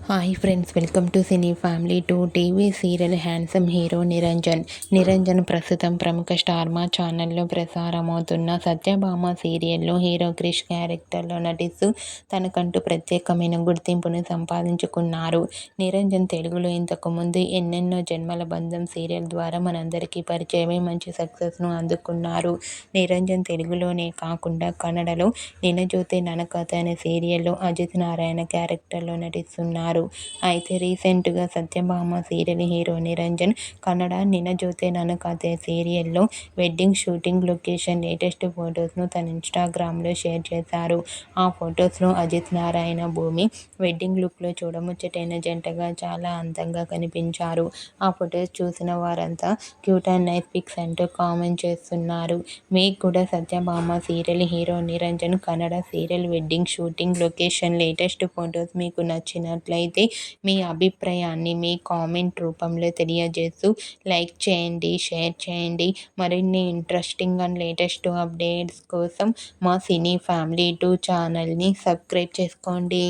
Hi friends, welcome to cine family. TV serial handsome hero Niranjan ప్రస్తుతం ప్రముఖ star మా ఛానల్లో ప్రసారమవుతున్న సత్యభామ సీరియల్లో హీరో క్రిష్ క్యారెక్టర్లో నటిస్తూ తనకంటూ ప్రత్యేకమైన గుర్తింపును సంపాదించుకున్నారు. నిరంజన్ తెలుగులో ఇంతకుముందు ఎన్నెన్నో జన్మల బంధం సీరియల్ ద్వారా మనందరికీ పరిచయమై మంచి సక్సెస్ను అందుకున్నారు. నిరంజన్ తెలుగులోనే కాకుండా కన్నడలో నినజోతే ననకథ అనే సీరియల్లో అజిత్ నారాయణ క్యారెక్టర్లో నటిస్తున్నారు. అయితే రీసెంట్గా సత్యభామ సీరియల్ హీరో నిరంజన్ కన్నడ నినజోతే ననకథ సీరియల్లో వెడ్డింగ్ షూటింగ్ లొకేషన్ లేటెస్ట్ ఫొటోస్ను తన ఇన్స్టాగ్రామ్లో షేర్ చేశారు. ఆ ఫొటోస్లో అజిత్ నారాయణ, భూమి వెడ్డింగ్ లుక్లో చూడముచ్చటైన జంటగా చాలా అందంగా కనిపించారు. ఆ ఫొటోస్ చూసిన వారంతా క్యూట్ అండ్ నైస్ పిక్స్ అంటూ కామెంట్ చేస్తున్నారు. మీకు కూడా Satyabhama serial hero Niranjan Kannada serial wedding shooting location latest photos మీకు నచ్చినట్లయితే మీ అభిప్రాయాన్ని మీ కామెంట్ రూపంలో తెలియజేస్తూ లైక్ చేయండి, షేర్ చేయండి. మరిన్ని ఇంట్రెస్టింగ్ అండ్ లేటెస్ట్ అప్డేట్స్ కోసం మా సినీ ఫ్యామిలీ ఛానల్ని సబ్స్క్రైబ్ చేసుకోండి.